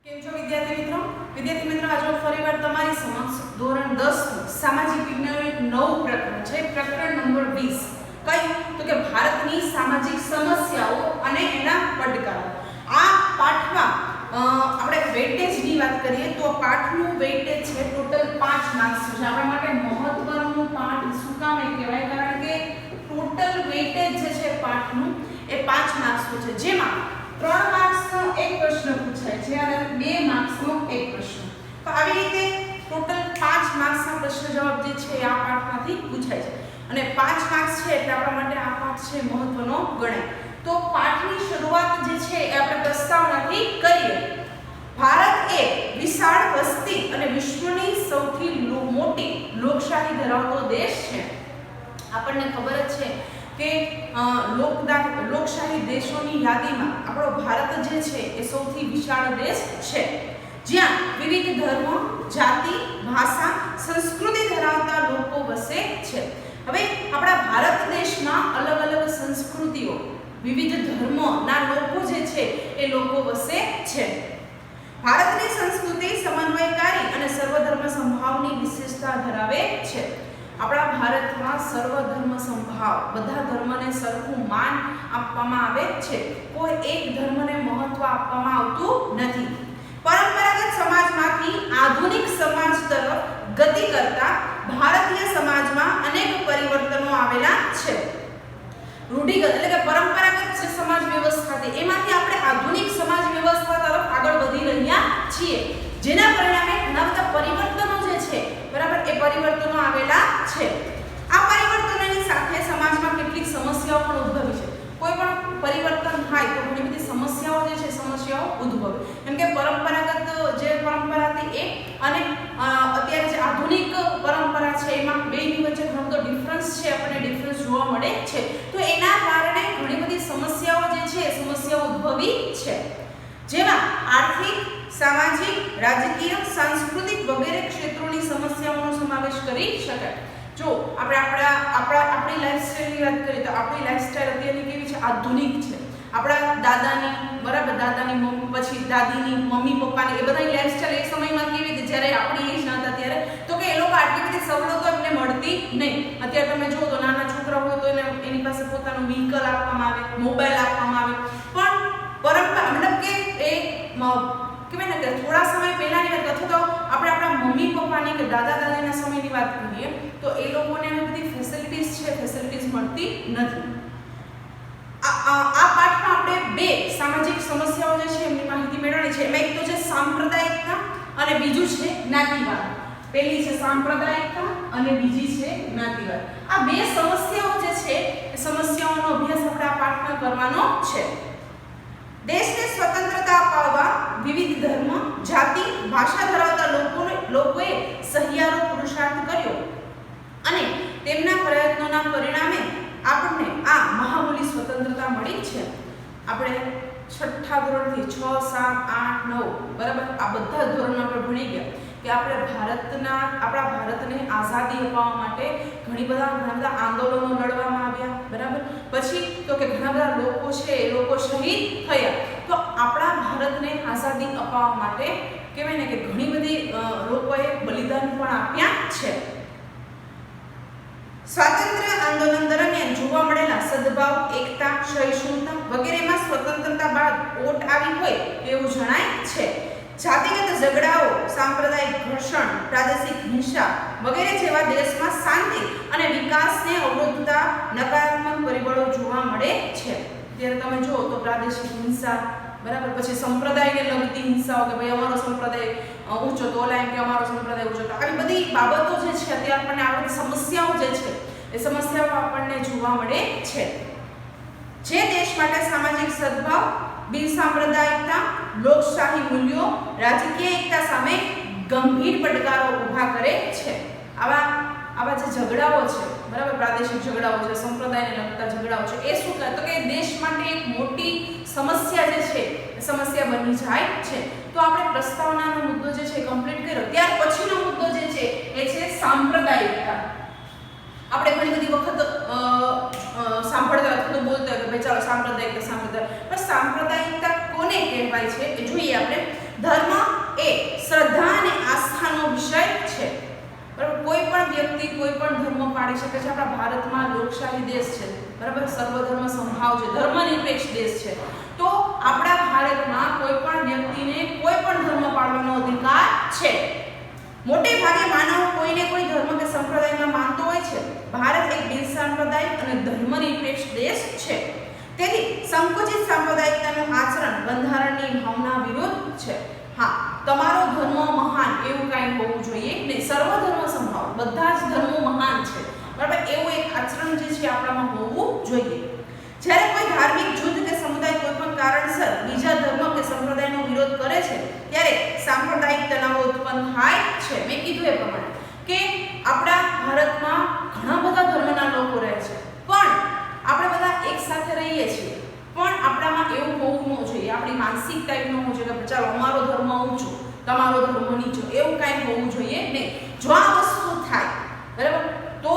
કેમ છો વિદ્યાર્થી મિત્રો આજે ફરીવાર તમારી સમક્ષ ધોરણ 10 સામાજિક વિજ્ઞાનનું એક નવું પ્રકરણ છે, પ્રકરણ નંબર 20. કયું તો કે ભારતની સામાજિક સમસ્યાઓ અને એના પડકારો. આ પાઠમાં આપણે વેઇટેજની વાત કરીએ તો પાઠનું વેઇટેજ છે ટોટલ 5 માર્ક્સ છે. આપણા માટે મહત્વનું પાઠ શું કામ કહેવાય? કારણ કે ટોટલ વેઇટેજ જે છે પાઠનું એ 5 માર્ક્સનું છે, જેમાં 3 માર્ક્સનો એક પ્રશ્ન પૂછાય છે અને 2 માર્ક્સનો એક પ્રશ્ન. તો આવી રીતે ટોટલ 5 માર્ક્સના પ્રશ્ન જવાબ જે છે આ પાઠમાંથી પૂછાય છે અને 5 માર્ક્સ છે એટલે આપણા માટે આ પાઠ છે મહત્વનો ગણાય. તો પાઠની શરૂઆત જે છે એ આપણે પ્રસ્તાવનાથી કરીએ. ભારત એક વિશાળ વસ્તી અને વિશ્વની સૌથી મોટી લોકશાહી ધરાવતો દેશ છે. આપણને ખબર જ છે કે લોકશાહી દેશોની યાદીમાં આપણો ભારત જે છે એ સૌથી વિશાળ દેશ છે, જ્યાં વિવિધ ધર્મ, જાતિ, ભાષા, સંસ્કૃતિ ધરાવતા લોકો વસે છે. હવે આપણા ભારત દેશમાં અલગ અલગ સંસ્કૃતિઓ, વિવિધ ધર્મોના લોકો જે છે એ લોકો વસે છે. ભારતની સંસ્કૃતિ સમન્વયકારી અને સર્વધર્મ સમભાવની વિશેષતા ધરાવે છે. આપણા ભારતમાં સર્વધર્મ સમભાવ, બધા ધર્મને સરખું માન આપવામાં આવે છે. કોઈ એક ધર્મને મહત્વ આપવામાં આવતું નથી. પરંપરાગત સમાજમાંથી આધુનિક સમાજ તરફ ગતિ કરતા ભારતીય સમાજમાં અનેક પરિવર્તનો આવેલા છે. રૂઢિગત એટલે કે પરંપરાગત જે સમાજ વ્યવસ્થા હતી એમાંથી આપણે આધુનિક સમાજ વ્યવસ્થા તરફ આગળ વધી રહ્યા છીએ, જેના પરિણામે ઘણા બધા પરિવર્તનો જે છે બરાબર એ પરિવર્તનો આવેલા છે. આ પરિવર્તનોની સાથે સમાજમાં કેટલીક સમસ્યાઓ પણ ઉદ્ભવી છે. કોઈ પણ પરિવર્તન થાય તો ઘણી બધી સમસ્યાઓ જે છે સમસ્યાઓ ઉદ્ભવે. કેમ કે પરંપરાગત જે પરંપરા હતી એ અને અત્યારે જે આધુનિક પરંપરા છે એમાં બેની વચ્ચે ઘણો બધો ડિફરન્સ છે, આપણને ડિફરન્સ જોવા મળે છે. તો એના કારણે ઘણી બધી સમસ્યાઓ જે છે સમસ્યાઓ ઉદ્ભવી છે, જેમાં આર્થિક, સામાજિક, રાજકીય, સાંસ્કૃતિક વગેરે ક્ષેત્રોની સમસ્યાઓનો સમાવેશ કરી શકાય. જો આપણી લાઈફસ્ટાઈલની વાત કરીએ તો આપણી લાઈફસ્ટાઈલ અત્યારની કેવી છે? આધુનિક છે. આપણા દાદાની બરાબર, દાદાની મમ્મી, પછી દાદીની મમ્મી પપ્પાની, એ બધાની લાઈફસ્ટાઈલ એક સમયમાં કેવી હતી જ્યારે આપણી એજ ના હતા ત્યારે? તો કે એ લોકો આટલી બધી સવલતો એમને મળતી નહીં. અત્યારે તમે જુઓ તો નાના છોકરા હોય તો એની પાસે પોતાનું વ્હીકલ આપવામાં આવે, મોબાઈલ આપવામાં આવે, પણ પરંપરા મતલબ કે એ કહેવાય ને કે થોડા સમય પહેલાની વાત અથવા તો આપણે આપણા મમ્મી પપ્પાની કે દાદા દાદીના સમયની વાત કરીએ તો એ લોકોને એવી બધી ફેસિલિટીઝ મળતી નથી. આ પાઠમાં આપણે 2 સામાજિક સમસ્યાઓ જે છે એમની માહિતી મેળવવાની છે. એમાં એક તો છે સાંપ્રદાયિકતા અને બીજું છે જ્ઞાતિવાદ. પહેલી છે સાંપ્રદાયિકતા અને બીજી છે જ્ઞાતિવાદ. આ 2 સમસ્યાઓ જે છે એ સમસ્યાઓનો અભ્યાસ આપણે આ પાઠમાં કરવાનો છે. દેશને સ્વતંત્રતા અપાવવા વિવિધ ધર્મ, જાતિ, ભાષા ધરાવતા લોકોએ સહિયારો પુરુષાર્થ કર્યો અને તેમના પ્રયત્નોના પરિણામે આપણને આ મહામૂલી સ્વતંત્રતા મળી છે. આપણે છઠ્ઠા ધોરણથી 6, 7, 8, 9 બરાબર આ બધા ધોરણમાં આપણે ભણી ગયા કે આપણે આપણા ભારતને આઝાદી અપાવવા માટે ઘણા બધા આંદોલનો લડવામાં આવ્યા બરાબર. પછી તો કે ઘણા બધા લોકો છે એ લોકો શહીદ થયા. તો આપણા ભારતને આઝાદી અપાવવા માટે કહેવાય ને કે ઘણી બધી લોકોએ બલિદાન પણ આપ્યા છે. સ્વાતંત્ર્ય આંદોલન દરમિયાન જોવા મળેલા સદભાવ, એકતા, સહિષ્ણુતા વગેરેમાં સ્વતંત્રતા બાદ ઓટ આવી હોય એવું જણાય છે. જાતિગત ઝઘડાઓ, સાંપ્રદાયિક ઘર્ષણ, પ્રાદેશિક હિંસા વગેરે જેવા દેશમાં શાંતિ અને વિકાસને અવરોધતા નકારાત્મક પરિબળો જોવા મળે છે. ત્યારે તમે જુઓ તો પ્રાદેશિક હિંસા બરાબર, પછી સંપ્રદાયને લગતી હિંસાઓ કે ભાઈ અમારો સંપ્રદાય ઊંચો તો ઓલા એમ કે અમારો સંપ્રદાય ઊંચો તો આવી બધી બાબતો જે છે અત્યારે આપણને આ બધી સમસ્યાઓ જે છે એ સમસ્યાઓ આપણને જોવા મળે છે. જે દેશ માટે સામાજિક સદભાવ, બિનસાંપ્રદાયિકતા, લોકશાહી મૂલ્યો, રાજકીય એકતા સામે ગંભીર પડકારો ઊભા કરે છે. આવા જે ઝઘડાઓ છે બરાબર, પ્રાદેશિક ઝઘડાઓ છે, સંપ્રદાયને લગતા ઝઘડાઓ છે, એ શું કરે તો કે દેશ માટે એક મોટી સમસ્યા જે છે એ સમસ્યા બની જાય છે. તો આપણે પ્રસ્તાવનાનો મુદ્દો જે છે કમ્પ્લીટ કર્યો. ત્યાર પછીનો મુદ્દો જે છે એ છે સાંપ્રદાયિકતા. આપણે ઘણી બધી વખત સાંભળતા અથવા તો બોલતા હોય કે ભાઈ ચાલો સાંપ્રદાયિકતા, પણ સાંપ્રદાયિકતા કોને કહેવાય છે એ જોઈએ આપણે. ધર્મ એ શ્રદ્ધા અને આસ્થાનો વિષય છે. બરાબર, કોઈ પણ વ્યક્તિ કોઈ પણ ધર્મ પાળી શકે છે. આપણા ભારતમાં લોકશાહી દેશ છે, બરાબર, સર્વધર્મ સમભાવ છે, ધર્મનિરપેક્ષ દેશ છે. તો આપણા ભારતમાં કોઈ પણ વ્યક્તિને કોઈ પણ ધર્મ પાળવાનો અધિકાર છે. મોટે ભાગે માનવ કોઈને કોઈ ધર્મ કે સંપ્રદાયમાં માનતો હોય છે. ભારત એક બિનસાંપ્રદાયિક અને ધર્મનિરપેક્ષ દેશ છે. તેથી સંકુચિત સાંપ્રદાયિકતાનું આચરણ બંધારણની ભાવના વિરુદ્ધ છે. હા, તમારો ધર્મ મહાન એવું કાંઈ હોવું જોઈએ નહીં. સર્વધર્મ સંભાવ, બધા જ ધર્મો મહાન છે, બરાબર, એવું એક આચરણ જે છે આપણામાં હોવું જોઈએ. જ્યારે કોઈ ધાર્મિક જૂથ કે સમુદાય કોઈ પણ કારણસર બીજા ધર્મ કે સંપ્રદાયનો વિરોધ કરે છે ત્યારે સાંપ્રદાયિક તણાવ ઉત્પન્ન થાય છે. મેં કીધું એ પ્રમાણે કે આપણા ભારતમાં ઘણા બધા ધર્મના લોકો રહે છે, પણ આપણે બધા એક સાથે રહીએ છીએ, પણ આપણામાં એવું હોવું ન જોઈએ. આપણી માનસિકતા એવી ન હોવી જોઈએ કે ચાલો અમારો ધર્મ ઊંચો, તમારો ધર્મ નીચો, એવું કાંઈ હોવું જોઈએ નહીં. જો આ વસ્તુ થાય, બરાબર, તો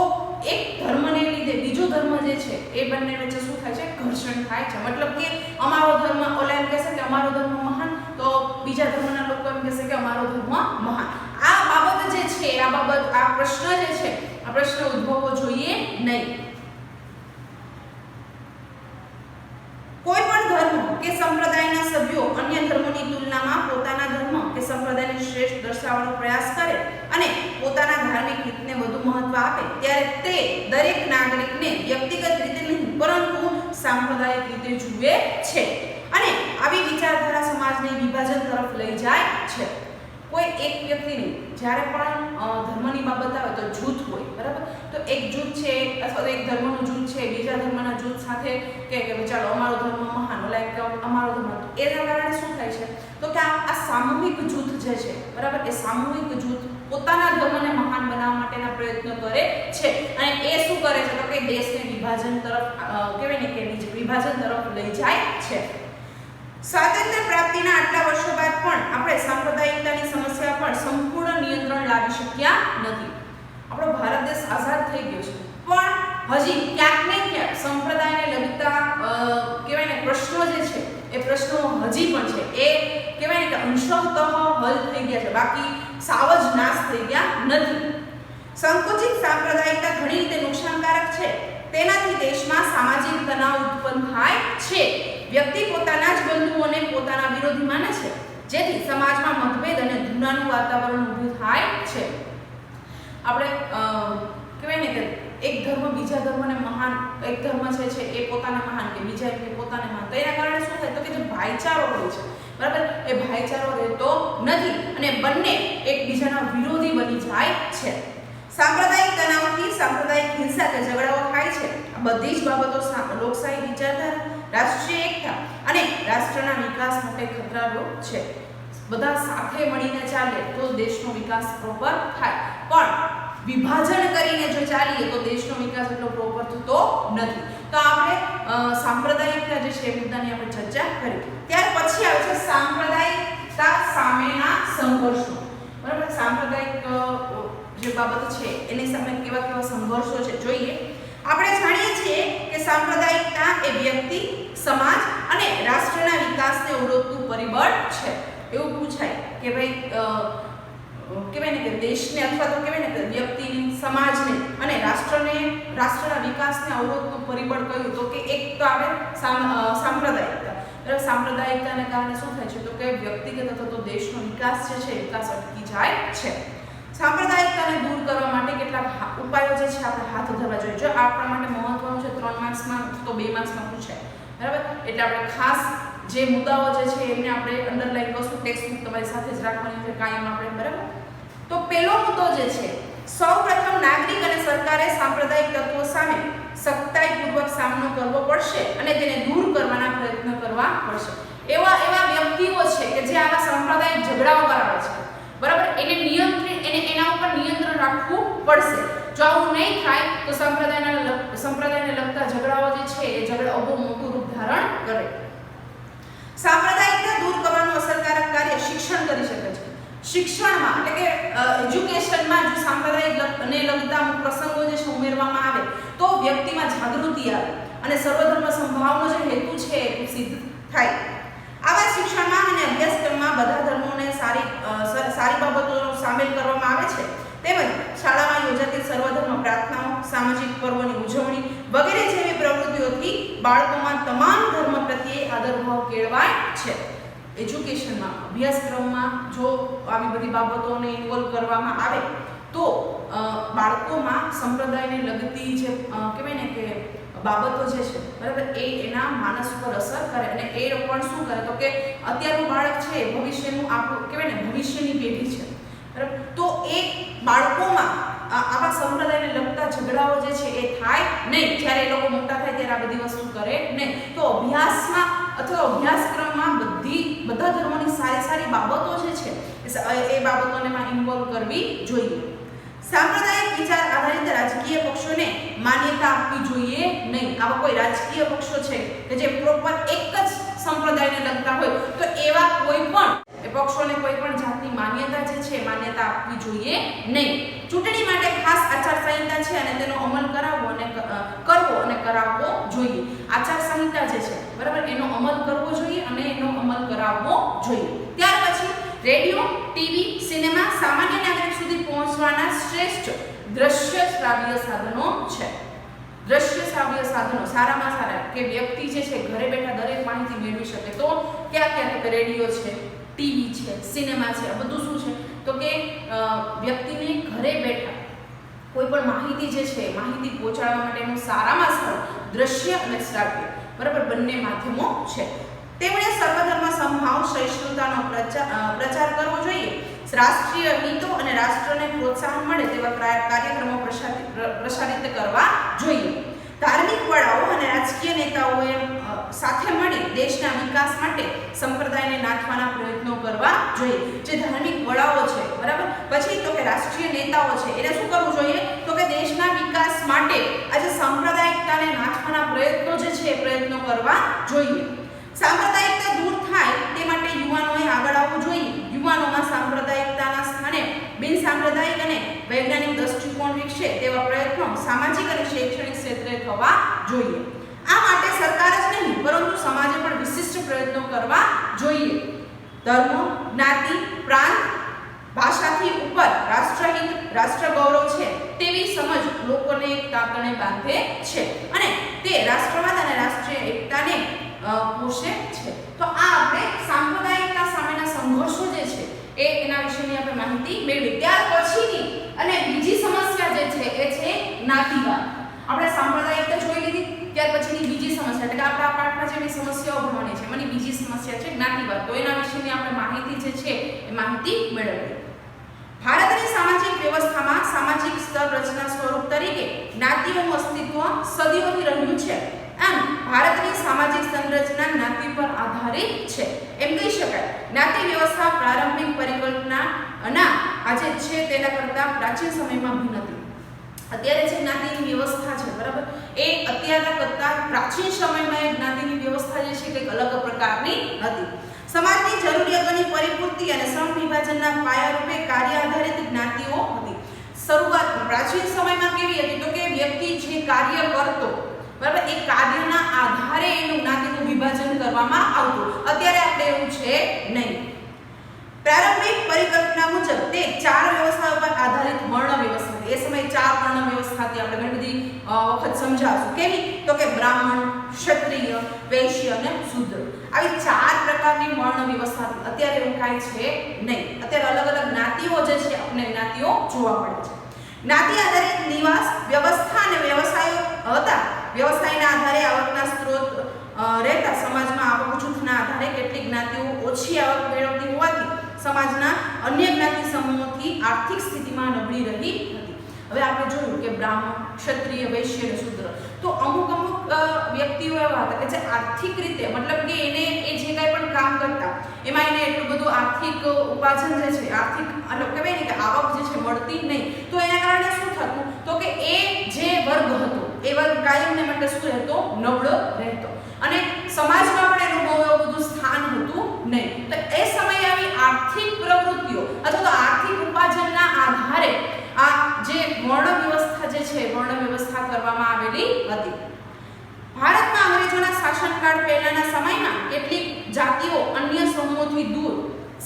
એક ધર્મને લીધે બીજો ધર્મ જે છે એ બંને વચ્ચે શું થાય છે? ઘર્ષણ થાય છે. મતલબ કે અમારો ધર્મ, ઓલા એમ કહેશે કે અમારો ધર્મ મહાન, તો બીજા ધર્મના લોકો એમ કહેશે કે અમારો ધર્મ મહાન. આ બાબત જે છે, આ બાબત, આ પ્રશ્ન જે છે, આ પ્રશ્ન ઉદ્ભવવો જોઈએ નહીં. કોઈ પણ ધર્મ કે સંપ્રદાયના સભ્યો અન્ય ધર્મોની તુલનામાં પોતાના ધર્મ કે સંપ્રદાયને શ્રેષ્ઠ દર્શાવવાનો પ્રયાસ કરે અને પોતાના ધાર્મિક રીતને વધુ મહત્વ આપે ત્યારે તે દરેક નાગરિકને વ્યક્તિગત રીતે નહીં પરંતુ સાંપ્રદાયિક રીતે જુએ છે અને આવી વિચારધારા સમાજને વિભાજન તરફ લઈ જાય છે. કોઈ એક વ્યક્તિને જ્યારે પણ ધર્મની બાબત આવે તો જૂથ હોય, બરાબર, તો એક જૂથ છે અથવા તો એક ધર્મનું જૂથ છે બીજા ધર્મના જૂથ સાથે કે ચાલો અમારો ધર્મ મહાન, ઓલા એક અમારો ધર્મ, એના કારણે શું થાય છે તો કે આ સામૂહિક જૂથ જે છે, બરાબર, એ સામૂહિક જૂથ પોતાના ધર્મને મહાન બનાવવા માટેના પ્રયત્નો કરે છે અને એ શું કરે છે તો કે દેશને વિભાજન તરફ કહેવાય ને કે વિભાજન તરફ લઈ જાય છે. સ્વાતંત્ર્ય પ્રાપ્તિના આટલા વર્ષો બાદ પણ આપણે સાંપ્રદાયિકતાની સમસ્યા પર સંપૂર્ણ નિયંત્રણ લાવી શક્યા નથી. આપણો ભારત દેશ આઝાદ થઈ ગયો છે, પણ હજી ક્યાંક ને ક્યાંક સંપ્રદાયને લગતા કહેવાય ને પ્રશ્નો જે છે એ પ્રશ્નો હજી પણ છે. એ કહેવાય ને કે અંશતઃ હલ થઈ ગયા છે, બાકી સાવ જ નાશ થઈ ગયા નથી. સંકુચિત સાંપ્રદાયિકતા ઘણી રીતે નુકસાનકારક છે. તેનાથી દેશમાં સામાજિક તણાવ ઉત્પન્ન થાય છે. વ્યક્તિ પોતાના જ બંધુઓને પોતાના વિરોધી માને છે, જેથી સમાજમાં મતભેદ અને ધૂનાનું વાતાવરણ ઊભું થાય છે. આપણે કહેવાય ને કે એક ધર્મ બીજા ધર્મને મહાન, એક ધર્મ છે એ પોતાને મહાન કે બીજા કે પોતાને મહાન, તો એના કારણે શું થાય તો કે જે ભાઈચારો હોય છે, બરાબર, એ ભાઈચારો રહેતો નથી અને બંને એકબીજાના વિરોધી બની જાય છે. સાંપ્રદાયિક તણાવથી સાંપ્રદાયિક હિંસા કે ઝઘડાઓ થાય છે. આ બધી જ બાબતો લોકશાહી વિચારધારા, રાષ્ટ્રીય એકતા અને રાષ્ટ્રના વિકાસ માટે ખતરારૂપ છે. બધા સાથે મળીને ચાલે તો દેશનો વિકાસ પ્રોપર થાય, પણ વિભાજન કરીને જો ચાલીએ તો દેશનો વિકાસ એટલો પ્રોપર થતો નથી. તો આપણે સાંપ્રદાયિકતા જે છે એ મુદ્દાની આપણે ચર્ચા કરી. ત્યાર પછી આવે છે સાંપ્રદાયિકતા સામેના સંઘર્ષો, બરાબર. સાંપ્રદાયિક જે બાબત છે એની સામે કેવા કેવા સંઘર્ષો છે જોઈએ. આપણે જાણીએ છીએ કે સાંપ્રદાયિકતા એ વ્યક્તિ, સમાજ અને રાષ્ટ્રના વિકાસને અવરોધતું પરિબળ છે. એવું પૂછાય કે ભાઈ કહેવાય ને કે દેશને અથવા તો કહેવાય ને કે વ્યક્તિને, સમાજને અને રાષ્ટ્રના વિકાસને અવરોધતું પરિબળ કયું તો કે એક તો આવે સાંપ્રદાયિકતા. બરાબર, સાંપ્રદાયિકતાને કારણે શું થાય છે તો કે વ્યક્તિગત અથવા તો દેશનો વિકાસ જે છે વિકાસ અટકી જાય છે. સાંપ્રદાયિકતાને દૂર કરવા માટે કેટલાક ઉપાયો જે છે આપણે હાથ ધરવા જોઈએ. જો આપણા માટે મહત્વનું છે 3 માર્ક્સમાં તો 2 માર્ક્સમાં પૂછાય, બરાબર. એટલે આપણે ખાસ જે મુદ્દાઓ જે છે એમને આપણે અંડરલાઈન કરશું. ટેક્સ્ટ બુક તમારી સાથે જ રાખવાની છે કાયમ આપણે, બરાબર. તો પહેલો મુદ્દો જે છે, સૌપ્રથમ નાગરિક અને સરકારે સાંપ્રદાયિક તત્વો સામે સખ્તાઈપૂર્વક સામનો કરવો પડશે અને તેને દૂર કરવાના પ્રયત્ન કરવા પડશે. એવા વ્યક્તિઓ છે કે જે આવા સાંપ્રદાયિક ઝઘડાઓ કરાવે છે, બરાબર, એના ઉપર નિયંત્રણ રાખવું પડશે. જો આવું નહીં થાય તો સંપ્રદાયને લગતા ઝઘડાઓ જે છે એ ઝઘડાઓ બહુ મોટું રૂપ ધારણ કરે. સાંપ્રદાયિકતા દૂર કરવાનું અસરકારક કાર્ય શિક્ષણ કરી શકે છે. શિક્ષણમાં એટલે કે એજ્યુકેશનમાં જો સાંપ્રદાયિકને લગતા પ્રસંગો જે છે ઉમેરવામાં આવે તો વ્યક્તિમાં જાગૃતિ આવે અને સર્વધર્મ સંભાવનો જે હેતુ છે એ સિદ્ધ થાય. આવા શિક્ષણમાં અને અભ્યાસક્રમમાં બધા ધર્મોને સામેલ કરવામાં આવે છે. તેમજ શાળામાં યોજાતી સર્વધર્મ પ્રાર્થનાઓ, સામાજિક પર્વોની ઉજવણી વગેરે જેવી પ્રવૃત્તિઓથી બાળકોમાં તમામ ધર્મ પ્રત્યે આદરભાવ કેળવાય છે. એજ્યુકેશનમાં, અભ્યાસક્રમમાં જો આવી બધી બાબતોને ઇન્વોલ્વ કરવામાં આવે તો બાળકોમાં સંપ્રદાયને લગતી જે કહેવાય ને કે બાબતો જે છે બરાબર એ એના માનસ પર અસર કરે અને એ પણ શું કરે તો કે અત્યારનું બાળક છે ભવિષ્યનું આપણું કહેવાય ને ભવિષ્યની પેઢી છે બરાબર. તો એ બાળકોમાં આવા સંપ્રદાયને લગતા ઝઘડાઓ જે છે એ થાય નહીં. જ્યારે એ લોકો મોટા થાય ત્યારે આ બધી વસ્તુ કરે નહીં. તો અભ્યાસમાં અથવા અભ્યાસક્રમમાં બધા ધર્મોની સારી બાબતો જે છે એ બાબતોને ઇન્વોલ્વ કરવી જોઈએ. સાંપ્રદાયિક વિચાર આધારિત રાજકીય પક્ષોને માન્યતા આપવી જોઈએ નહીં. આવા કોઈ રાજકીય પક્ષો છે કે જે પ્રોપર એક જ સંપ્રદાયને લગતા હોય તો એવા કોઈ પણ પક્ષોને કોઈ પણ જાતની માન્યતા જે છે માન્યતા આપવી જોઈએ નહીં. ચૂંટણી માટે ખાસ આચાર સંહિતા છે અને તેનો અમલ કરવો અને કરાવવો જોઈએ. આચાર સંહિતા જે છે બરાબર એનો અમલ કરવો જોઈએ અને એનો અમલ કરાવવો જોઈએ. ત્યાર પછી રેડિયો, ટીવી, સિનેમા સામાન્ય નાગરિક સુધી પહોંચવાના શ્રેષ્ઠ દ્રશ્ય શ્રાવ્ય સાધનો છે. દ્રશ્ય શ્રાવ્ય સાધનો સારામાં સારા કે વ્યક્તિ જે છે ઘરે બેઠા દરેક માહિતી મેળવી શકે તો ક્યાં રેડિયો છે, ટીવી છે, સિનેમા છે, આ બધું શું છે તો કે વ્યક્તિને ઘરે બેઠા કોઈ પણ માહિતી જે છે માહિતી પહોંચાડવા માટેનું સારામાં સારું દ્રશ્ય અને શ્રાવ્ય બરાબર બંને માધ્યમો છે. તેમણે સર્વધર્મ સમભાવ સહિષ્ણુતાનો પ્રચાર કરવો જોઈએ. રાષ્ટ્રીય હિતો અને રાષ્ટ્રને પ્રોત્સાહન મળે તેવા કાર્યક્રમો પ્રસારિત કરવા જોઈએ. ધાર્મિક વડાઓ અને રાજકીય નેતાઓએ સાથે મળી દેશના વિકાસ માટે સંપ્રદાયને નાથવાના પ્રયત્નો કરવા જોઈએ. જે ધાર્મિક વડાઓ છે બરાબર પછી તો કે રાષ્ટ્રીય નેતાઓ છે એને શું કરવું જોઈએ તો કે દેશના વિકાસ માટે આજે સાંપ્રદાયિકતાને નાથવાના પ્રયત્નો જે છે એ પ્રયત્નો કરવા જોઈએ. સાંપ્રદાયિકતા દૂર થાય તે માટે યુવાનોએ આગળ આવવું જોઈએ. યુવાનોમાં સાંપ્રદાયિકતાના સ્થાને બિન સાંપ્રદાયિક અને વૈજ્ઞાનિક દ્રષ્ટિકોણ વિકસે તેવા પ્રયત્નો સામાજિક અને શૈક્ષણિક ક્ષેત્રે થવા જોઈએ. આ માટે સરકાર જ નહીં પરંતુ સમાજે પણ વિશિષ્ટ પ્રયત્નો કરવા જોઈએ. ધર્મ, જ્ઞાતિ, પ્રાંત, ભાષાથી ઉપર રાષ્ટ્રહિત, રાષ્ટ્ર ગૌરવ છે તેવી સમજ લોકોને એક તાકણે બાંધે છે અને તે રાષ્ટ્રવાદ અને રાષ્ટ્રીય એકતાને પોષે છે. તો આ આપણે સાંપ્રદાયિકતા સામેના સંઘર્ષો જે છે એના વિશેની આપણે માહિતી મેળવી. ત્યાર પછીની અને બીજી સમસ્યા જે છે એ છે જ્ઞાતિવાદ. આપણે સાંપ્રદાયિકતા જોઈ લીધી, ત્યાર પછીની બીજી સમસ્યા એટલે કે આપણે આ પાઠમાં જેવી સમસ્યાઓ ભણવાની છે એમાંની બીજી સમસ્યા છે જ્ઞાતિવાદ. તો એના વિશેની આપણે માહિતી જે છે એ માહિતી મેળવીએ. ભારતની સામાજિક વ્યવસ્થામાં સામાજિક સ્તર રચના સ્વરૂપ તરીકે જ્ઞાતિઓનું અસ્તિત્વ સદીઓથી રહ્યું છે. આમ ભારતની સામાજિક સંરચના જ્ઞાતિ પર આધારિત છે એમ કહી શકાય. જ્ઞાતિ વ્યવસ્થા પ્રારંભિક પરિકલ્પના આજે છે તેના કરતાં પ્રાચીન સમયમાં ભિન્ન હતી. અત્યારે જે જ્ઞાતિની વ્યવસ્થા છે બરાબર એ અત્યારના કરતાં પ્રાચીન સમયમાં એ જ્ઞાતિની વ્યવસ્થા જે છે કંઈક અલગ પ્રકારની હતી. સમાજની જરૂરિયાતોની પરિપૂર્તિ અને સમવિભાજનના પાયા રૂપે કાર્ય આધારિત જ્ઞાતિઓ હતી. શરૂઆતમાં પ્રાચીન સમયમાં કેવી હતી તો કે વ્યક્તિ જે કાર્ય કરતો બરાબર એ કાર્યના આધારે એનું જ્ઞાતિનું વિભાજન કરવામાં આવતું. અત્યારે આપણે એવું છે નહીં. પ્રારંભિક પરિકલ્પના મુજબ તે 4 વ્યવસ્થાઓ પર આધારિત વર્ણ વ્યવસ્થા હતી. એ સમયે 4 વર્ણ વ્યવસ્થા હતી. આપણે ઘણી બધી વખત સમજાવશું. કેવી તો કે બ્રાહ્મણ, ક્ષત્રિય, વૈશ્ય અને શૂદ્ર. આવી 4 પ્રકારની વર્ણ વ્યવસ્થા હતી. અત્યારે એવું કાંઈ છે નહીં. અત્યારે અલગ અલગ જ્ઞાતિઓ જે છે આપણે જ્ઞાતિઓ જોવા મળે છે. જ્ઞાતિ આધારિત નિવાસ વ્યવસ્થા અને વ્યવસાયો હતા. વ્યવસાયના આધારે આવકના સ્ત્રોત રહેતા સમાજમાં આવક જૂથના આધારે કેટલીક જ્ઞાતિઓ ઓછી આવક મેળવતી હોવાથી સમાજના અન્ય જ્ઞાતિ સમૂહોથી આર્થિક સ્થિતિમાં નબળી રહી હતી. હવે આપણે જોયું કે બ્રાહ્મણ, ક્ષત્રિય, વૈશ્ય અને શૂદ્ર તો અમુક વ્યક્તિઓ એવા હતા કે જે આર્થિક રીતે મતલબ કે એને એ જે કાંઈ પણ કામ કરતા એમાં એને એટલું બધું આર્થિક ઉપાર્જન જે છે આર્થિક મતલબ કહેવાય ને કે આવક જે છે મળતી નહીં. તો એના કારણે શું થતું તો કે એ જે વર્ગ હતો એ વર્ગ કાયમને માટે શું રહેતો નબળો રહેતો અને સમાજમાં પણ એનું બહુ એવું બધું સ્થાન હતું નહીં. તો એ સમયે આવી આર્થિક પ્રવૃત્તિઓ અથવા તો આર્થિક ઉપાર્જનના આધારે આ જે વર્ણ વ્યવસ્થા જે છે વર્ણ વ્યવસ્થા કરવામાં આવેલી હતી. ભારતમાં અંગ્રેજોના શાસનકાળ પહેલાના સમયમાં કેટલીક જાતિઓ અન્ય સમૂહોથી દૂર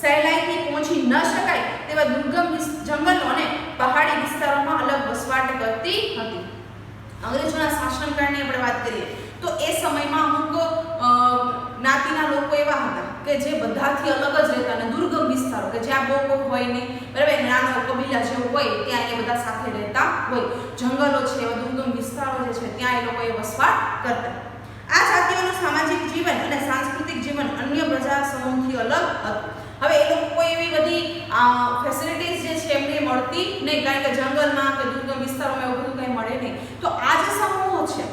સહેલાઈથી પહોંચી ન શકાય તે તેવા દુર્ગમ જંગલો અને પહાડી વિસ્તારોમાં અલગ વસવાટ કરતી હતી. અંગ્રેજોના શાસનકાળની આપણે વાત કરીએ તો એ સમયમાં અમુક જ્ઞાતિના લોકો એવા હતા કે જે બધાથી અલગ જ રહેતા અને દુર્ગમ વિસ્તારો કે જ્યાં બહુ કોઈ હોય નહીં, બરાબર, નાનો કબીલા જેવું હોય ત્યાં એ બધા સાથે રહેતા હોય. જંગલો છે, એવા દુર્ગમ વિસ્તારો જે છે ત્યાં એ લોકોએ વસવાટ કરતા. આ જાતિઓનું સામાજિક જીવન અને સાંસ્કૃતિક જીવન અન્ય પ્રજા સમૂહથી અલગ હતું. હવે એ લોકો કોઈ એવી બધી ફેસિલિટીઝ જે છે એમને મળતી નહીં, કારણ કે જંગલમાં કે દુર્ગમ વિસ્તારોમાં એવું બધું કંઈ મળે નહીં. તો આ જે સમૂહો છે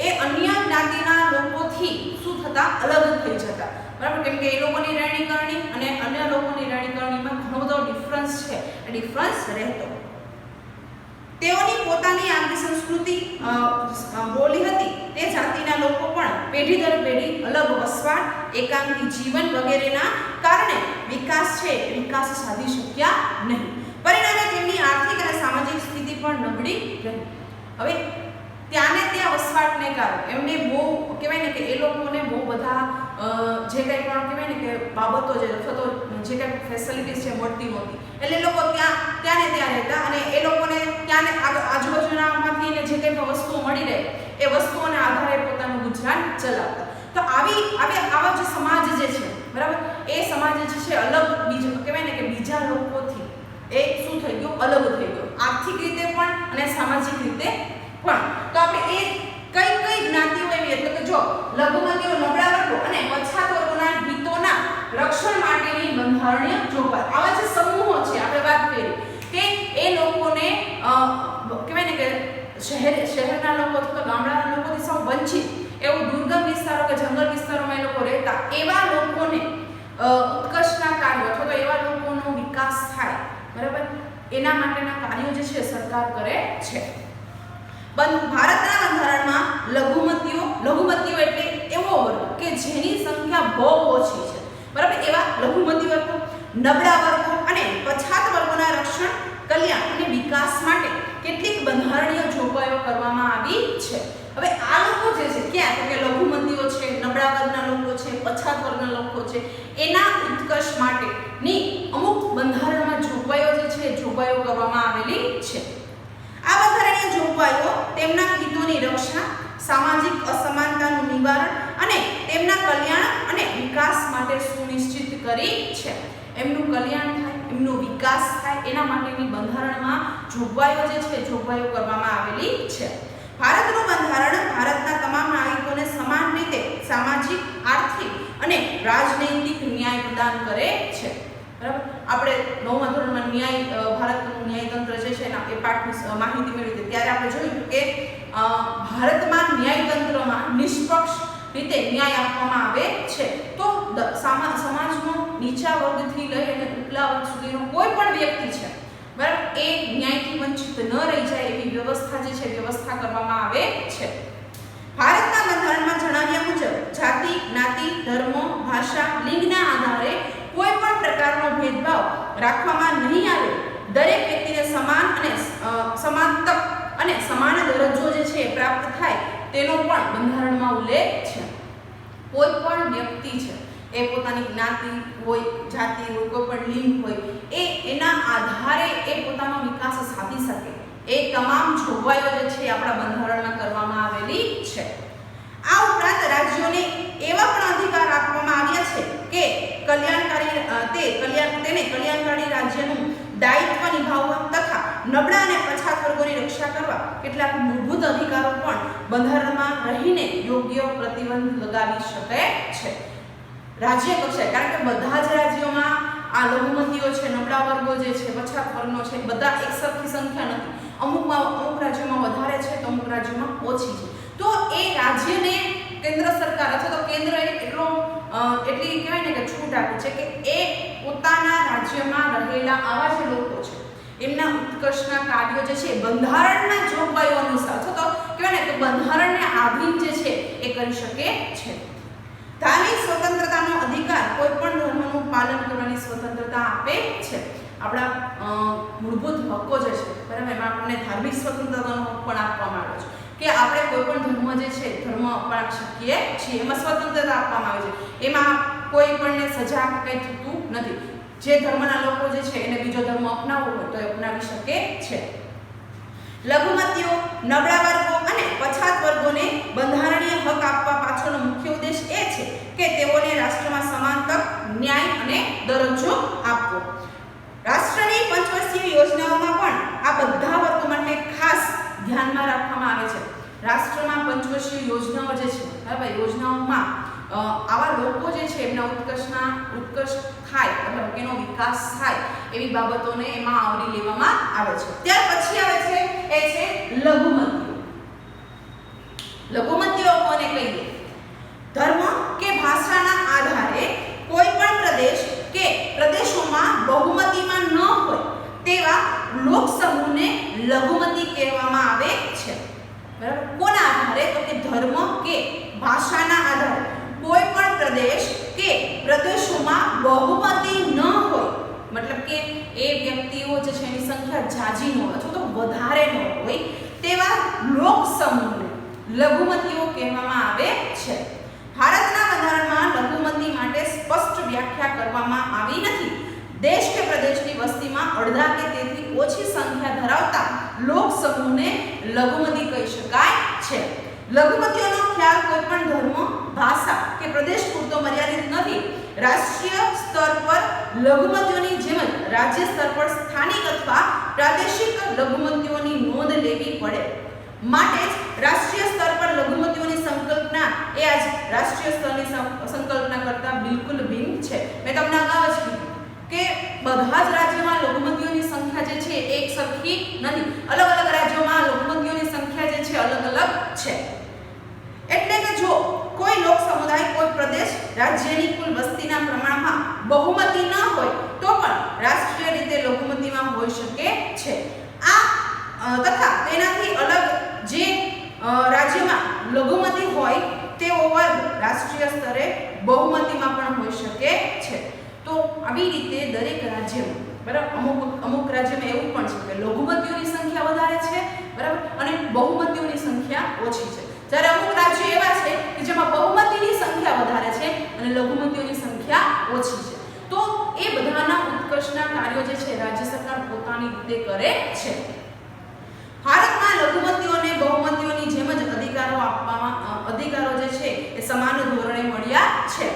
એ અન્ય જ્ઞાતિના લોકોથી શું થતા, અલગ થઈ જતા, બરાબર, કેમ કે એ લોકોની રહેણીકરણી અને અન્ય લોકોની રહેણીકરણીમાં ઘણો બધો ડિફરન્સ છે, એ ડિફરન્સ રહેતો. તેઓની પોતાની આગવી સંસ્કૃતિ બોલી હતી. તે જાતિના લોકો પણ પેઢી દર પેઢી અલગ વસવાટ, એકાંકી જીવન વગેરેના કારણે વિકાસ સાધી શક્યા નહીં. પરિણામે તેમની આર્થિક અને સામાજિક સ્થિતિ પણ નબળી રહી. હવે ત્યાંને ત્યાં વસવાટને કારણે એમને બહુ કહેવાય ને કે એ લોકોને બહુ બધા જે કંઈ પણ કહેવાય ને કે બાબતો જે અથવા તો જે કંઈ ફેસિલિટીઝ છે મળતી નહોતી. એટલે એ લોકો ત્યાંને ત્યાં રહેતા અને એ લોકોને ત્યાંને આજુબાજુનામાંથી જે કંઈ પણ વસ્તુઓ મળી રહે એ વસ્તુઓના આધારે પોતાનું ગુજરાન ચલાવતા. તો આવા જે સમાજ જે છે, બરાબર, એ સમાજ જે છે અલગ કહેવાય ને કે બીજા લોકોથી એ શું થઈ ગયું, અલગ થઈ ગયું, આર્થિક રીતે પણ અને સામાજિક રીતે પણ. તો આપણે એ કઈ જ્ઞાતિઓ એવી, એટલે કે જો લઘુમતીઓ, નબળા વર્ગો અને પછાત વર્ગોના હિતોના રક્ષણ માટેની બંધારણીય જોગવાઈ, આવા જે સમૂહો છે આપણે વાત કરી કે એ લોકોને કહેવાય ને કે શહેરના લોકો અથવા ગામડાના લોકોથી સૌ વંચિત એવું દુર્ગમ વિસ્તારો કે જંગલ વિસ્તારોમાં એ લોકો રહેતા, એવા લોકોને ઉત્કર્ષના કાર્યો અથવા તો એવા લોકોનો વિકાસ થાય, બરાબર, એના માટેના કાર્યો જે છે સરકાર કરે છે. ભારતના બંધારણમાં લઘુમતીઓ એટલે એવો વર્ગ કે જેની સંખ્યા બહુ ઓછી છે, બરાબર, એવા લઘુમતી વર્ગો, નબળા વર્ગો અને પછાત વર્ગોના રક્ષણ, કલ્યાણ અને વિકાસ માટે કેટલીક બંધારણીય જોગવાઈઓ કરવામાં આવી છે. હવે આ લોકો જે છે ક્યાં, તો કે લઘુમતીઓ છે, નબળા વર્ગના લોકો છે, પછાત વર્ગના લોકો છે, એના ઉત્કર્ષ માટેની અમુક બંધારણમાં જોગવાઈઓ જે છે જોગવાઈઓ કરવામાં આવેલી છે. આ બંધારણીય જોગવાઈઓ તેમના હિતોની રક્ષા, સામાજિક અસમાનતાનું નિવારણ અને તેમના કલ્યાણ અને વિકાસ માટે સુનિશ્ચિત કરી છે. એમનું કલ્યાણ થાય, એમનો વિકાસ થાય, એના માટેની બંધારણમાં જોગવાઈઓ જે છે જોગવાઈઓ કરવામાં આવેલી છે. ભારતનું બંધારણ ભારતના તમામ નાગરિકોને સમાન રીતે સામાજિક, આર્થિક અને રાજનૈતિક ન્યાય પ્રદાન કરે છે. બરાબર, આપણે 9મા ધોરણમાં ભારતનું ન્યાયતંત્ર જે છે એ પાઠની માહિતી મેળવી હતી ત્યારે આપણે જોયું કે ભારતમાં ન્યાયતંત્રમાં નિષ્પક્ષ રીતે ન્યાય આપવામાં આવે છે. તો સમાજનો નીચા વર્ગથી લઈ અને ઉપલા વર્ગ સુધીનો કોઈ પણ વ્યક્તિ છે, બરાબર, એ ન્યાયથી વંચિત ન રહી જાય એવી વ્યવસ્થા જે છે વ્યવસ્થા કરવામાં આવે છે. ભારતના બંધારણમાં જણાવ્યા મુજબ જાતિ, જ્ઞાતિ, ધર્મ, ભાષા, લિંગના આધારે કોઈ પણ પ્રકારનો ભેદભાવ રાખવામાં નહીં આવે. દરેક વ્યક્તિને સમાન તક અને સમાન દરજ્જો જે છે પ્રાપ્ત થાય તેનો પણ બંધારણમાં ઉલ્લેખ છે. કોઈ પણ વ્યક્તિ છે એ પોતાની જ્ઞાતિ હોય, જાતિ હોય, કોઈ પણ લિંગ હોય, એના આધારે એ પોતાનો વિકાસ સાધી શકે એ તમામ જોગવાઈઓ જે છે આપણા બંધારણમાં કરવામાં આવેલી છે. આ ઉપરાંત રાજ્યોને એવા પણ અધિકાર આપવામાં આવ્યા છે કે કલ્યાણકારી રાજ્યનું દાયિત્વ નિભાવવા તથા નબળા અને પછાત વર્ગોની રક્ષા કરવા કેટલાક મૂળભૂત અધિકારો પણ બંધારણમાં રહીને યોગ્ય પ્રતિબંધ લગાવી શકે છે રાજ્ય કક્ષાએ. કારણ કે બધા જ રાજ્યોમાં આ લઘુમતીઓ છે, નબળા વર્ગો જે છે, પછાત વર્ગનો છે, બધા એકસરખી સંખ્યા નથી. અમુક રાજ્યોમાં વધારે છે તો અમુક રાજ્યોમાં ઓછી છે. તો એ રાજ્યને કેન્દ્ર સરકાર અથવા તો કેન્દ્રએ એટલી કહેવાય ને કે છૂટ આપી છે કે એ પોતાના રાજ્યમાં રહેલા આવા જે લોકો છે એમના ઉત્કર્ષના કાર્યો જે છે બંધારણના જોગવાઈઓ અનુસાર અથવા તો કહેવાય ને કે બંધારણને આધીન જે છે એ કરી શકે છે. ધાર્મિક સ્વતંત્રતાનો અધિકાર કોઈ પણ ધર્મનું પાલન કરવાની સ્વતંત્રતા આપે છે. આપણા મૂળભૂત હક્કો જે છે, બરાબર, એમાં આપણને ધાર્મિક સ્વતંત્રતાનો હક પણ આપવામાં આવ્યો છે કે આપણે કોઈ પણ ધર્મ જે છે ધર્મ અપનાવી શકીએ છીએ. એમાં સ્વતંત્રતા આપવામાં આવી છે. એમાં કોઈ પણને સજા કંઈ થતું નથી. જે ધર્મના લોકો જે છે એને બીજો ધર્મ અપનાવવો હોય તો એ અપનાવી શકે છે. લઘુમતીઓ, નબળા વર્ગો અને પછાત વર્ગોને બંધારણીય હક આપવા પાછળનો મુખ્ય ઉદ્દેશ એ છે કે તેઓને રાષ્ટ્રમાં સમાન તક, ન્યાય અને દરજ્જો આપવો. રાષ્ટ્રની પંચવર્ષીય યોજનાઓમાં પણ આ બધા વર્ગો માટે ખાસ ધ્યાનમાં રાખવામાં આવે છે. રાષ્ટ્રમાં પંચવર્ષીય યોજનાઓ જે છે, બરાબર, યોજનાઓમાં આવા લોકો જે છે એમના ઉત્કર્ષ થાય, મતલબ એનો વિકાસ થાય એવી બાબતોને એમાં આવરી લેવામાં આવે છે. ત્યાર પછી આવે છે એ છે લઘુમતીઓ. લઘુમતીઓ કોને કહીએ? ધર્મ કે ભાષાના આધારે કોઈ પણ પ્રદેશ કે પ્રદેશોમાં બહુમતીમાં ન હોય તેવા લોક સમૂહને લઘુમતી કહેવામાં આવે છે. બરાબર, કોના આધારે? તો કે ધર્મ કે ભાષાના આધારે કોઈ પણ પ્રદેશ કે પ્રદેશોમાં બહુમતી ન હોય, મતલબ કે એ વ્યક્તિઓ જે છે એની સંખ્યા જાજી ન હોય અથવા તો વધારે ન હોય તેવા લોક સમૂહને લઘુમતીઓ કહેવામાં આવે છે. ભારતના બંધારણમાં લઘુમતી માટે સ્પષ્ટ વ્યાખ્યા કરવામાં આવી નથી. દેશ કે પ્રદેશની વસ્તીમાં અડધા કે તેથી ઓછી સંખ્યા ધરાવતા લોક સમૂહને લઘુમતી કહી શકાય છે. લઘુમતીઓનો ખ્યાલ કોઈ પણ ધર્મ, ભાષા કે પ્રદેશ પૂરતો મર્યાદિત નથી. રાષ્ટ્રીય સ્તર પર લઘુમતીઓની જેમ જ રાજ્ય સ્તર પર સ્થાનિક અથવા પ્રાદેશિક લઘુમતીઓની નોંધ લેવી પડે. માટે જ રાષ્ટ્રીય સ્તર પર લઘુમતીઓની સંકલ્પના એ આજ રાષ્ટ્રીય સ્તરની સંકલ્પના કરતાં બિલકુલ ભિન્ન છે. મેં તમને અગાઉ જ કીધું કે બધા જ રાજ્યોમાં લઘુમતીઓની સંખ્યા જે છે એક સરખી નથી. અલગ અલગ રાજ્યોમાં લઘુમતીઓની સંખ્યા જે છે અલગ અલગ છે. એટલે કે જો કોઈ લોક સમુદાય, કોઈ પ્રદેશ રાજ્યની કુલ વસ્તીના પ્રમાણમાં બહુમતી ન હોય તો પણ રાષ્ટ્રીય રીતે લઘુમતીમાં હોઈ શકે છે. આ તથા તેનાથી અલગ જે રાજ્યમાં લઘુમતી હોય તેવો વર્ગ રાષ્ટ્રીય સ્તરે બહુમતીમાં પણ હોઈ શકે છે. તો આવી રીતે દરેક રાજ્યમાં, બરાબર, અમુક રાજ્યમાં એવું પણ છે કે લઘુમતીઓની સંખ્યા વધારે છે, બરાબર, અને બહુમતીઓની સંખ્યા ઓછી છે. જ્યારે અમુક રાજ્યો એવા છે કે જેમાં બહુમતીની સંખ્યા વધારે છે અને લઘુમતીઓની સંખ્યા ઓછી છે. તો એ બધાના ઉત્કર્ષના કાર્યો જે છે રાજ્ય સરકાર પોતાની રીતે કરે છે. ભારતમાં લઘુમતીઓને બહુમતીઓની જેમ જ અધિકારો જે છે એ સમાન ધોરણે મળ્યા છે.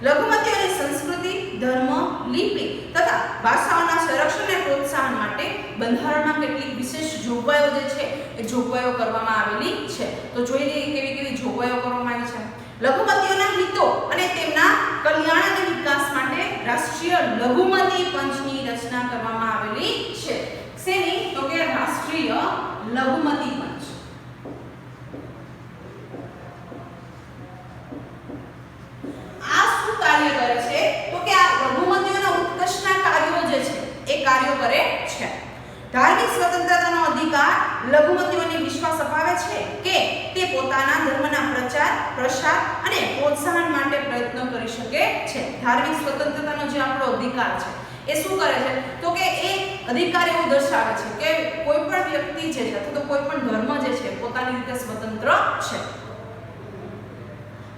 લઘુમતીઓની સંસ્કૃતિ, ધર્મ, લિપિ તથા ભાષાઓના સંરક્ષણને પ્રોત્સાહન માટે બંધારણમાં કેટલીક વિશેષ જોગવાઈઓ જે છે એ જોગવાઈઓ કરવામાં આવેલી છે. તો જોઈ લઈએ કેવી કેવી જોગવાઈઓ કરવામાં આવી છે. લઘુમતીઓના હિતો અને તેમના કલ્યાણ અને વિકાસ માટે રાષ્ટ્રીય લઘુમતી પંચની રચના કરવામાં આવેલી છે. શેની? તો કે રાષ્ટ્રીય લઘુમતી પંચ. આ શું કાર્ય કરે છે? તો કે આ લઘુમતીઓના ઉત્કર્ષના કાર્યો જે છે એ કાર્યો કરે છે. ધાર્મિક સ્વતંત્રતાનો અધિકાર લઘુમતીઓને વિશ્વાસ અપાવે છે કે તે પોતાના ધર્મના પ્રચાર, પ્રસાર અને પ્રોત્સાહન માટે પ્રયત્ન કરી શકે છે. ધાર્મિક સ્વતંત્રતાનો જે આપણો અધિકાર છે એ શું કરે છે? તો કે એ અધિકાર એવું દર્શાવે છે કે કોઈ પણ વ્યક્તિ છે અથવા તો કોઈ પણ ધર્મ જે છે પોતાની રીતે સ્વતંત્ર છે.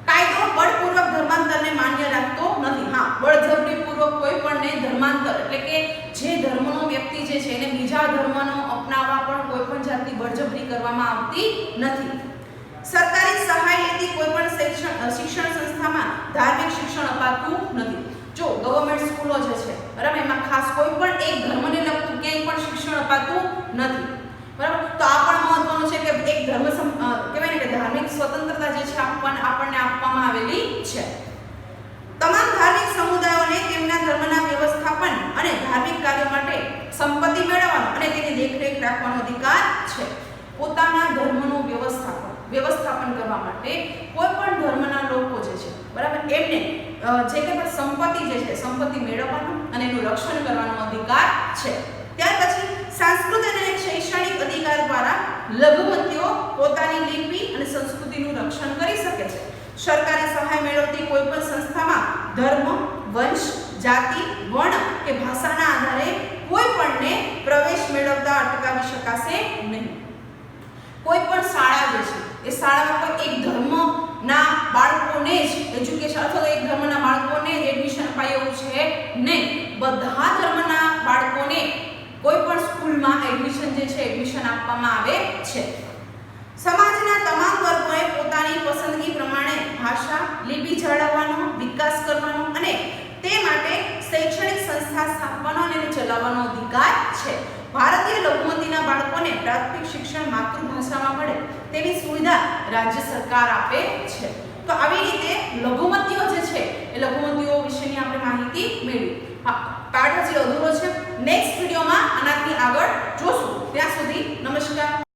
કાયદો બળપૂર્વક ધર્માંતરને માન્ય રાખતો નથી. હા, બળજબરીપૂર્વક કોઈ પણને ધર્માંતર એટલે કે જે ધર્મનો વ્યક્તિ જે છે એને બીજા ધર્મનો અપનાવવા પણ કોઈ પણ જાતની બળજબરી કરવામાં આવતી નથી. સરકારી સહાય લેતી કોઈ પણ શિક્ષણ સંસ્થામાં ધાર્મિક શિક્ષણ અપાતું નથી. જો ગવર્નમેન્ટ સ્કૂલો જે છે, બરાબર, એમાં ખાસ કોઈ પણ એક ધર્મને લગતું ક્યાંય પણ શિક્ષણ અપાતું નથી. બરાબર, તો આ પણ મહત્વનું છે કે એક ધર્મ કહેવાય ને કે ધાર્મિક સ્વતંત્રતા જે છે આપણને આપવામાં આવેલી છે. તમામ ધાર્મિક સમુદાયોને તેમના ધર્મના વ્યવસ્થાપન અને ધાર્મિક કાર્યો માટે સંપત્તિ મેળવવાનો અને તેની દેખરેખ રાખવાનો અધિકાર છે. પોતાના ધર્મનું વ્યવસ્થાપન કરવા માટે કોઈ પણ ધર્મના લોકો જે છે, બરાબર, એમને જે કંઈ પણ સંપત્તિ જે છે સંપત્તિ મેળવવાનો અને એનું રક્ષણ કરવાનો અધિકાર છે. ત્યાર પછી સાંસ્કૃતિક અને શૈક્ષણિક અધિકાર દ્વારા લઘુમતીઓ પોતાની લિપિ અને સંસ્કૃતિનું રક્ષણ કરી શકે છે. સરકારી સહાય મેળવતી કોઈ પણ સંસ્થામાં ધર્મ, વંશ, જાતિ, વર્ણ કે ભાષાના આધારે કોઈ પણને પ્રવેશ મેળવતા અટકાવી શકાશે નહીં. કોઈ પણ શાળા જે છે એ શાળામાં કોઈ એક ધર્મના બાળકોને જ એજ્યુકેશન અથવા તો એક ધર્મના બાળકોને જ એડમિશન અપાય એવું છે નહીં. બધા બને તે માટે શૈક્ષણિક સંસ્થા સ્થાપવાનો અને એને ચલાવવાનો અધિકાર છે. ભારતીય લઘુમતીના બાળકોને પ્રાથમિક શિક્ષણ માતૃભાષામાં મળે તેવી સુવિધા રાજ્ય સરકાર આપે છે. તો આવી રીતે લઘુમતીઓ જે છે એ લઘુમતીઓ વિશેની આપણે માહિતી મેળવી. પાઠ હજી અધૂરો છે. નેક્સ્ટ વિડીયોમાં આનાથી આગળ જોશું. ત્યાં સુધી નમસ્કાર.